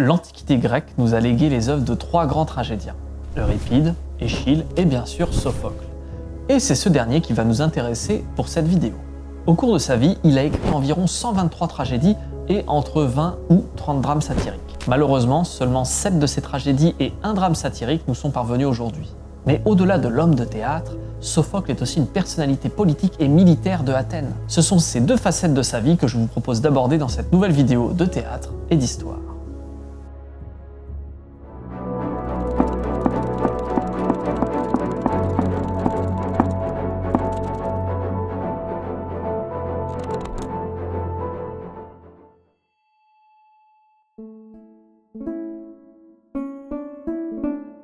l'Antiquité grecque nous a légué les œuvres de 3 grands tragédiens, Euripide, Échille et bien sûr Sophocle. Et c'est ce dernier qui va nous intéresser pour cette vidéo. Au cours de sa vie, il a écrit environ 123 tragédies et entre 20 ou 30 drames satiriques. Malheureusement, seulement 7 de ces tragédies et un drame satirique nous sont parvenus aujourd'hui. Mais au-delà de l'homme de théâtre, Sophocle est aussi une personnalité politique et militaire de Athènes. Ce sont ces 2 facettes de sa vie que je vous propose d'aborder dans cette nouvelle vidéo de théâtre et d'histoire.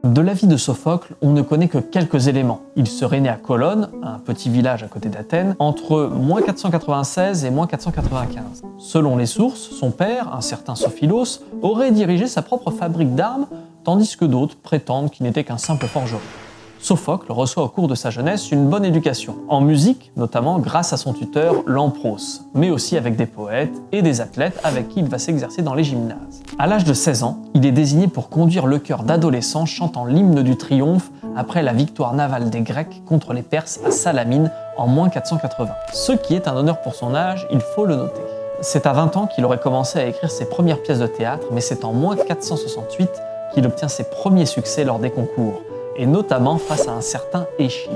De la vie de Sophocle, on ne connaît que quelques éléments. Il serait né à Colone, un petit village à côté d'Athènes, entre -496 et -495. Selon les sources, son père, un certain Sophilos, aurait dirigé sa propre fabrique d'armes, tandis que d'autres prétendent qu'il n'était qu'un simple forgeron. Sophocle reçoit au cours de sa jeunesse une bonne éducation, en musique notamment grâce à son tuteur Lampros, mais aussi avec des poètes et des athlètes avec qui il va s'exercer dans les gymnases. À l'âge de 16 ans, il est désigné pour conduire le chœur d'adolescents chantant l'hymne du triomphe après la victoire navale des Grecs contre les Perses à Salamine en -480. Ce qui est un honneur pour son âge, il faut le noter. C'est à 20 ans qu'il aurait commencé à écrire ses premières pièces de théâtre, mais c'est en -468 qu'il obtient ses premiers succès lors des concours, et notamment face à un certain Échille.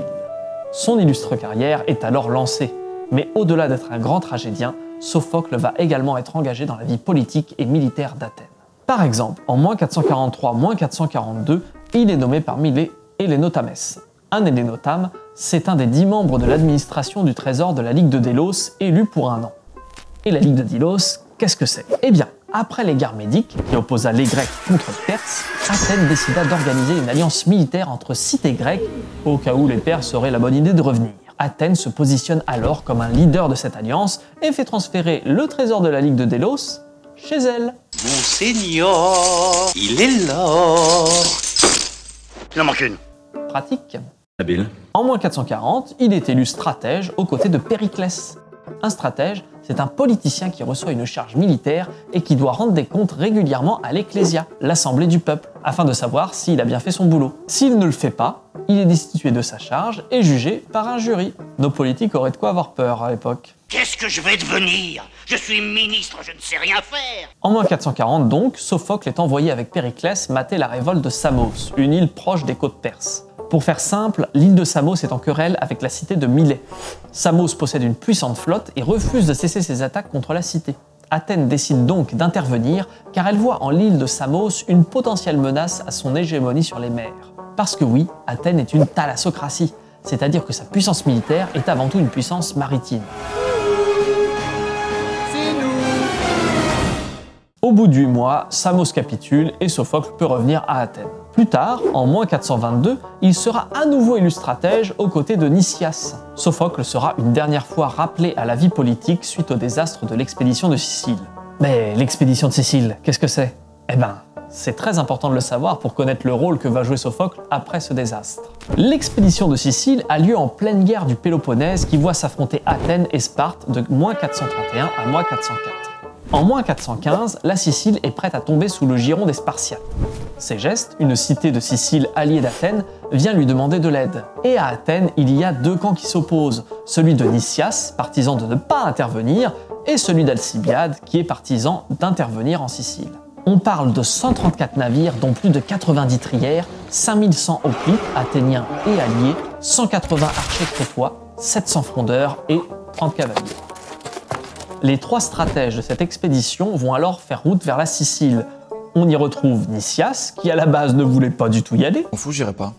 Son illustre carrière est alors lancée, mais au-delà d'être un grand tragédien, Sophocle va également être engagé dans la vie politique et militaire d'Athènes. Par exemple, en -443-442, il est nommé parmi les Hélénotames. Un Hélénotame, c'est un des 10 membres de l'administration du trésor de la Ligue de Délos, élu pour un an. Et la Ligue de Délos, qu'est-ce que c'est? Eh bien, après les guerres médiques, qui opposa les Grecs contre les Perses, Athènes décida d'organiser une alliance militaire entre cités grecques, au cas où les Perses auraient la bonne idée de revenir. Athènes se positionne alors comme un leader de cette alliance et fait transférer le trésor de la Ligue de Délos chez elle. Monseigneur, il est l'or. Il en manque une. Pratique. Habile. En -440, il est élu stratège aux côtés de Périclès. Un stratège, c'est un politicien qui reçoit une charge militaire et qui doit rendre des comptes régulièrement à l'Ecclésia, l'assemblée du peuple, afin de savoir s'il a bien fait son boulot. S'il ne le fait pas, il est destitué de sa charge et jugé par un jury. Nos politiques auraient de quoi avoir peur à l'époque. Qu'est-ce que je vais devenir? Je suis ministre, je ne sais rien faire. En -440 donc, Sophocle est envoyé avec Périclès mater la révolte de Samos, une île proche des côtes perses. Pour faire simple, l'île de Samos est en querelle avec la cité de Milet. Samos possède une puissante flotte et refuse de cesser ses attaques contre la cité. Athènes décide donc d'intervenir car elle voit en l'île de Samos une potentielle menace à son hégémonie sur les mers. Parce que oui, Athènes est une thalassocratie, c'est-à-dire que sa puissance militaire est avant tout une puissance maritime. Au bout de 8 mois, Samos capitule et Sophocle peut revenir à Athènes. Plus tard, en -422, il sera à nouveau élu stratège aux côtés de Nicias. Sophocle sera une dernière fois rappelé à la vie politique suite au désastre de l'expédition de Sicile. Mais l'expédition de Sicile, qu'est-ce que c'est? Eh ben, c'est très important de le savoir pour connaître le rôle que va jouer Sophocle après ce désastre. L'expédition de Sicile a lieu en pleine guerre du Péloponnèse qui voit s'affronter Athènes et Sparte de -431 à -404. En -415, la Sicile est prête à tomber sous le giron des Spartiates. Ségeste, une cité de Sicile alliée d'Athènes, vient lui demander de l'aide. Et à Athènes, il y a 2 camps qui s'opposent, celui de Nicias, partisan de ne pas intervenir, et celui d'Alcibiade, qui est partisan d'intervenir en Sicile. On parle de 134 navires, dont plus de 90 trières, 5100 hoplites, athéniens et alliés, 180 archers crétois, 700 frondeurs et 30 cavaliers. Les 3 stratèges de cette expédition vont alors faire route vers la Sicile. On y retrouve Nicias, qui à la base ne voulait pas du tout y aller. On fout, j'irai pas.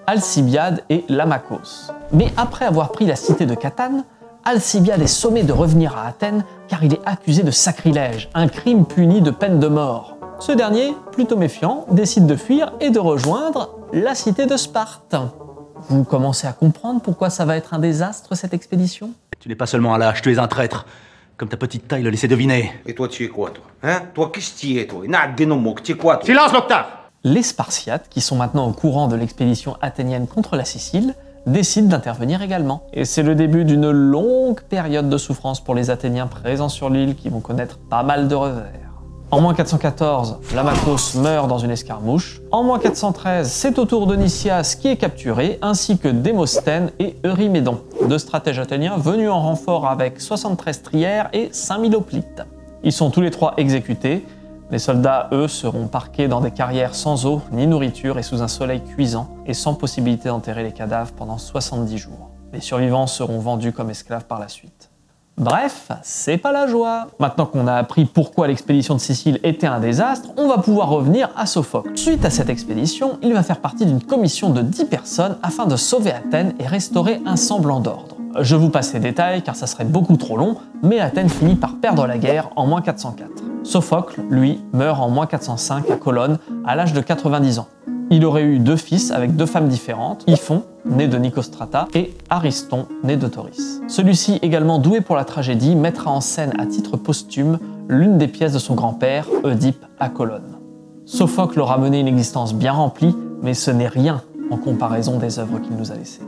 Alcibiade et Lamachos. Mais après avoir pris la cité de Catane, Alcibiade est sommé de revenir à Athènes car il est accusé de sacrilège, un crime puni de peine de mort. Ce dernier, plutôt méfiant, décide de fuir et de rejoindre la cité de Sparte. Vous commencez à comprendre pourquoi ça va être un désastre cette expédition? Tu n'es pas seulement un lâche, tu es un traître. Comme ta petite taille le laissait deviner. Et toi, tu es quoi, toi? Hein? Toi, qu'est-ce que tu es, toi? Tu es quoi, toi? Silence, Loctave! Les Spartiates, qui sont maintenant au courant de l'expédition athénienne contre la Sicile, décident d'intervenir également. Et c'est le début d'une longue période de souffrance pour les Athéniens présents sur l'île qui vont connaître pas mal de revers. En moins 414, Lamachos meurt dans une escarmouche. En moins 413, c'est au tour de Nicias qui est capturé, ainsi que Démosthène et Eurymédon, deux stratèges athéniens venus en renfort avec 73 trières et 5000 hoplites. Ils sont tous les trois exécutés. Les soldats, eux, seront parqués dans des carrières sans eau ni nourriture et sous un soleil cuisant et sans possibilité d'enterrer les cadavres pendant 70 jours. Les survivants seront vendus comme esclaves par la suite. Bref, c'est pas la joie. Maintenant qu'on a appris pourquoi l'expédition de Sicile était un désastre, on va pouvoir revenir à Sophocle. Suite à cette expédition, il va faire partie d'une commission de 10 personnes afin de sauver Athènes et restaurer un semblant d'ordre. Je vous passe les détails car ça serait beaucoup trop long, mais Athènes finit par perdre la guerre en moins 404. Sophocle, lui, meurt en moins 405 à Colonne à l'âge de 90 ans. Il aurait eu 2 fils avec 2 femmes différentes, Iphon, né de Nicostrata, et Ariston, né de Tauris. Celui-ci, également doué pour la tragédie, mettra en scène à titre posthume l'une des pièces de son grand-père, Oedipe, à Colonne. Sophocle aura mené une existence bien remplie, mais ce n'est rien en comparaison des œuvres qu'il nous a laissées.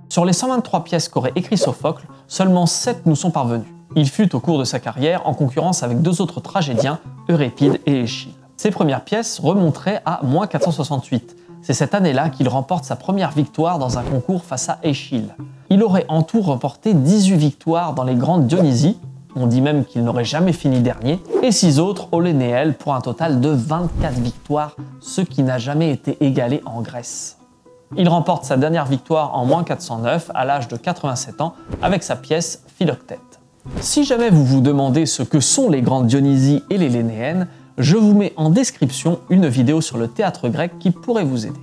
Sur les 123 pièces qu'aurait écrit Sophocle, seulement 7 nous sont parvenues. Il fut au cours de sa carrière en concurrence avec 2 autres tragédiens, Eurépide et Échille. Ses premières pièces remonteraient à moins 468. C'est cette année-là qu'il remporte sa première victoire dans un concours face à Échille. Il aurait en tout remporté 18 victoires dans les grandes Dionysies, on dit même qu'il n'aurait jamais fini dernier, et 6 autres au Lénéel pour un total de 24 victoires, ce qui n'a jamais été égalé en Grèce. Il remporte sa dernière victoire en moins 409 à l'âge de 87 ans avec sa pièce Philoctète. Si jamais vous vous demandez ce que sont les grandes Dionysies et les Lénéennes, je vous mets en description une vidéo sur le théâtre grec qui pourrait vous aider.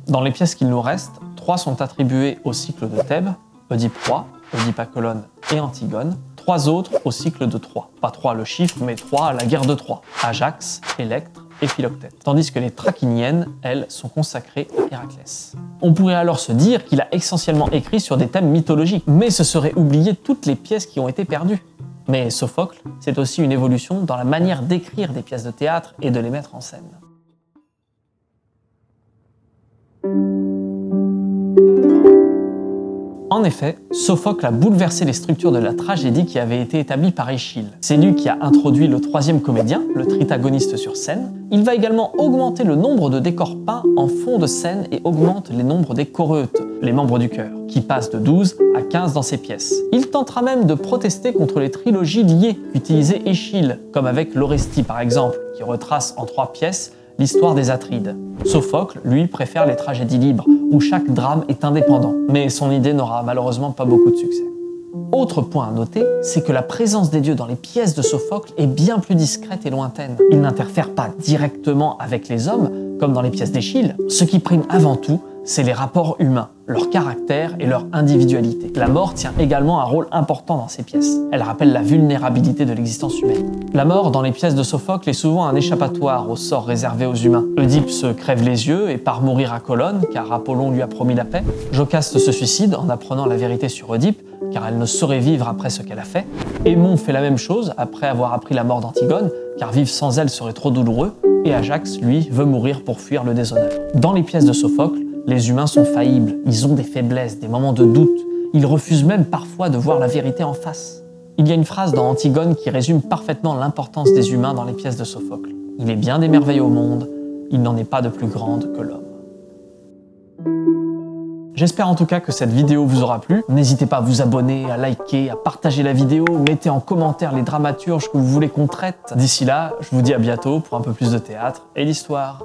Dans les pièces qu'il nous reste, 3 sont attribuées au cycle de Thèbes, Oedipe roi, Oedipe à Colonne et Antigone, 3 autres au cycle de Troie. Pas 3 le chiffre, mais 3 à la guerre de Troie, Ajax, Électre et Philoctète. Tandis que les Trachiniennes, elles, sont consacrées à Héraclès. On pourrait alors se dire qu'il a essentiellement écrit sur des thèmes mythologiques, mais ce serait oublier toutes les pièces qui ont été perdues. Mais Sophocle, c'est aussi une évolution dans la manière d'écrire des pièces de théâtre et de les mettre en scène. En effet, Sophocle a bouleversé les structures de la tragédie qui avaient été établies par Échille. C'est lui qui a introduit le 3e comédien, le tritagoniste sur scène. Il va également augmenter le nombre de décors peints en fond de scène et augmente les nombres des choreutes, les membres du chœur, qui passent de 12 à 15 dans ses pièces. Il tentera même de protester contre les trilogies liées qu'utilisait Échille, comme avec l'Orestie par exemple, qui retrace en 3 pièces l'histoire des Atrides. Sophocle, lui, préfère les tragédies libres, où chaque drame est indépendant, mais son idée n'aura malheureusement pas beaucoup de succès. Autre point à noter, c'est que la présence des dieux dans les pièces de Sophocle est bien plus discrète et lointaine. Il n'interfère pas directement avec les hommes, comme dans les pièces d'Échille. Ce qui prime avant tout, c'est les rapports humains, leur caractère et leur individualité. La mort tient également un rôle important dans ces pièces. Elle rappelle la vulnérabilité de l'existence humaine. La mort dans les pièces de Sophocle est souvent un échappatoire au sort réservé aux humains. Oedipe se crève les yeux et part mourir à Colonne, car Apollon lui a promis la paix. Jocaste se suicide en apprenant la vérité sur Oedipe, car elle ne saurait vivre après ce qu'elle a fait. Aémon fait la même chose après avoir appris la mort d'Antigone, car vivre sans elle serait trop douloureux. Et Ajax, lui, veut mourir pour fuir le déshonneur. Dans les pièces de Sophocle, les humains sont faillibles, ils ont des faiblesses, des moments de doute. Ils refusent même parfois de voir la vérité en face. Il y a une phrase dans Antigone qui résume parfaitement l'importance des humains dans les pièces de Sophocle. Il est bien des merveilles au monde, il n'en est pas de plus grande que l'homme. J'espère en tout cas que cette vidéo vous aura plu. N'hésitez pas à vous abonner, à liker, à partager la vidéo, mettez en commentaire les dramaturges que vous voulez qu'on traite. D'ici là, je vous dis à bientôt pour un peu plus de théâtre et d'histoire.